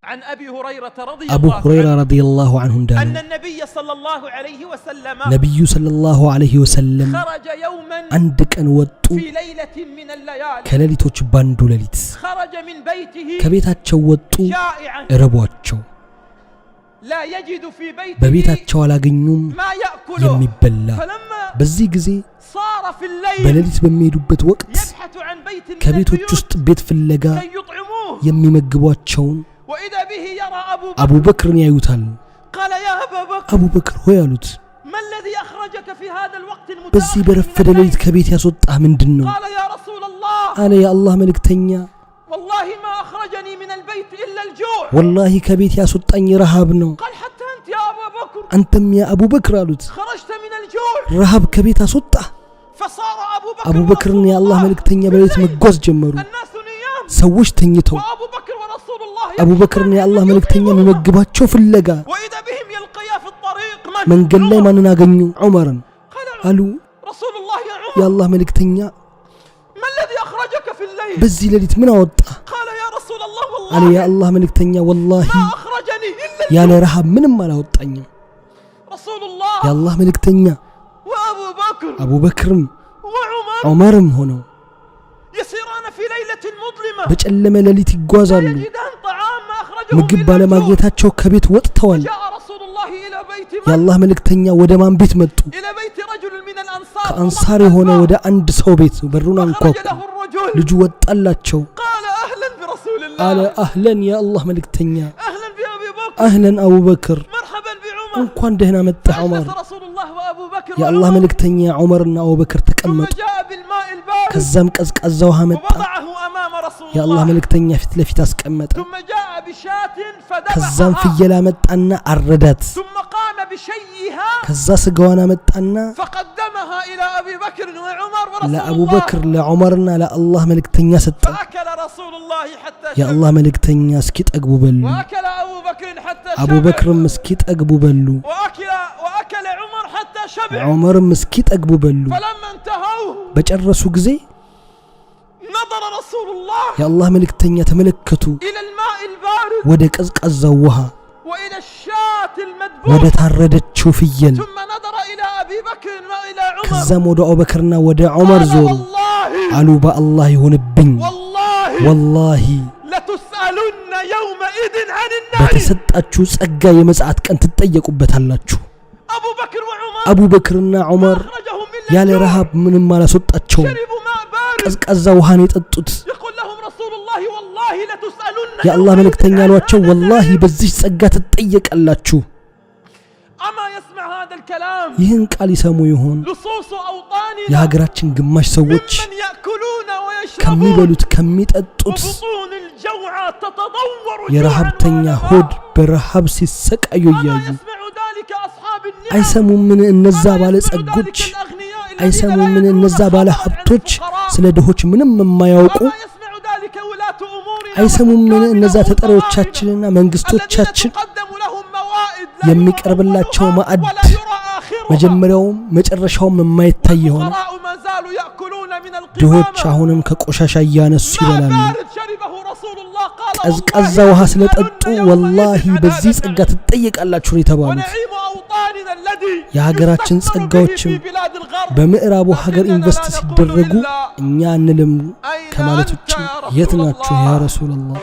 عن أبي هريرة رضي الله عنه أن النبي صلى الله عليه وسلم نبي صلى الله عليه وسلم خرج يوما عندك أن وطو في ليلة من الليالي كلاليتوች ባንዱ ሌሊት خرج من بيته ከቤታቸው ወጡ جائعا ረቧቸው لا يجد في بيته በቤታቸው አላገኙም ما يأكل የሚበላ فلما በዚህ ጊዜ صار في الليل በሌሊት በሚሄዱበት ወቅት يبحث عن بيت من ከቤቶች البيوت ውስጥ ቤት ፍለጋ كي يطعموه የሚመግቧቸውን وإذا به يرى أبو بكر ያዩታል قال يا أبا بكر أبو بكر ሆይ አሉት ما الذي أخرجك في هذا الوقت በዚህ المتأخر በረፈደ ሌሊት ከቤት ያስወጣህ ምንድነው قال يا رسول الله አለ የአላህ መልእክተኛ والله ما أخرجني من البيت إلا الجوع والله ከቤት ያስወጣኝ ረሃብ ነው قال حتى أنت يا أبا بكر አንተም ያ አቡ በክር አሉት خرجت من الجوع ረሃብ ከቤት አስወጣህ فصار አቡ በክርና የአላህ መልእክተኛ በሌሊት መጓዝ ጀመሩ الناس نيام ሰዎች ተኝተው وأبو بكر ورسول الله አቡ በክርና የአላህ መልእክተኛ መመግባቸው ፍለጋ وإذا بهم يلقيا في الطريق መንገድ ላይ ማንን አገኙ ዑመርን አሉ رسول الله يا عمر የአላህ መልእክተኛ ما الذي أخرجك في الليل በዚህ ሌሊት ምን አወጣ قال يا رسول الله አለ والله የአላህ መልእክተኛ ወላሂ ما أخرجني إلا ያለ ረሃብ ምንም አላወጣኝም رسول الله የአላህ መልእክተኛ وأبو بكر አቡ በክርም وعمر ዑመርም ሆነው يسيران في ليلة مظلمة በጨለመ ሌሊት ይጓዛሉ يجدان طعام ما أخرجهم ምግብ إلا الجوع ባለማግኘታቸው ከቤት ወጥተዋል جاء رسول الله إلى بيت من የአላህ መልእክተኛ ወደ ማን ቤት መጡ إلى بيت رجل من الأنصار ከአንሳር የሆነ ወደ አንድ ሰው ቤት በሩን አንኳኩ خرج له الرجل ልጁ ወጣላቸው قال أهلا برسول الله አለ አህለን የአላህ መልእክተኛ أهلا بأبي بكر አህለን አቡ በክር مرحبا بعمر እንኳን ደህና መጣህ ዑመር فأجلس رسول الله وأبو بكر የአላህ መልእክተኛ ዑመርና አቡ በክር ثم ተቀመጡ جاء بالماء البارد ከዛም ቀዝቃዛ ውሃ መጣ ووضعه أمام رسول የአላህ الله መልእክተኛ ፊት ለፊት አስቀመጠ ثم جاء بشاة ከዛም فذبحها ፍየል አመጣና አረዳት ثم قام بشيها ከዛ ስጋዋን አመጣና فقدمها إلى أبي بكر وعمر ورسول ለአቡ الله በክር ለዑመርና ለአላህ መልእክተኛ ሰጠ فأكل رسول الله حتى የአላህ መልእክተኛ እስኪጠግቡ በሉ وأكل أبو بكر حتى አቡ شبع በክርም እስኪጠግቡ በሉ وأكل عمر حتى شبع ዑመርም እስኪጠግቡ በሉ فلما انتهوا በጨረሱ ጊዜ نظر رسول الله የአላህ መልእክተኛ ተመለከቱ إلى الماء البارد ወደ ቀዝቃዛው ውሃ وإلى الشاة ወደ المذبوحة ታረደችው ፍየል ثم نظر إلى أبي بكر وإلى عمر ከዛም ወደ አቡበክርና ወደ ዑመር قال ዞሩ والله አሉ በአላህ ይሁንብኝ والله ወላሂ لتسألن يومئذ عن النعيم በተሰጣችሁ ጸጋ የመጽአት ቀን ትጠየቁበታላችሁ أبو بكر وعمر አቡ በክርና ዑመር أخرجهم إلا ያለ الجوع ረሃብ ምንም አላስወጣቸውም شربوا ماء بارد ቀዝቃዛ ውሃን የጠጡት يقول لهم رسول الله والله لتسألن የአላህ يومئذ መልእክተኛ عن አሏቸው هذا ወላሂ النعيم. በዚህ ጸጋ ትጠየቃላችሁ أما يسمع هذا الكلام ይህን ቃል ይሰሙ ይሆን لصوص أوطاننا የሀገራችን ግማሽ ሰዎች ممن يأكلون ويشربون ከሚበሉት ከሚጠጡት وبطون الجوعى تتضور የረሃብተኛ ሆድ በረሃብ ሲሰቃዩ أما እያዩ يسمع ذلك أصحاب النعم አይሰሙምን እነዛ ባለ ጸጎች አይሰሙምን እነዛ ባለ ሀብቶች ስለ ድሆች ምንም የማያውቁ أما يسمع ذلك ولاة أمورنا አይሰሙምን እነዛ وحكامنا ተጠሪዎቻችንና الذين መንግስቶቻችን تقدم لهم موائد لا የሚቀርብላቸው يرى ማዕድ ولا يرى آخرها መጀመሪያውም መጨረሻውም የማይታይ የሆነ والفقراء ما زالوا يأكلون من ድሆች القمامة አሁንም ከቆሻሻ እያነሱ ماء ይበላሉ بارد شربه رسول الله قال ቀዝቃዛ والله ውሃ ስለጠጡ لتسألن يومئذ ወላሂ عن በዚህ هذا ጸጋ النعيم. ትጠየቃላችሁ ነው የተባሉት ونعيم أوطاننا الذي የሀገራችን يستثمر به ጸጋዎችም في بلاد الغرب በምዕራቡ ሀገር لكننا ኢንቨስት لا نقول ሲደረጉ إلا እኛ አንልም أين ከማለት أنت ውጭ يا رسول የት ናችሁ الله؟ ያ ረሱላህ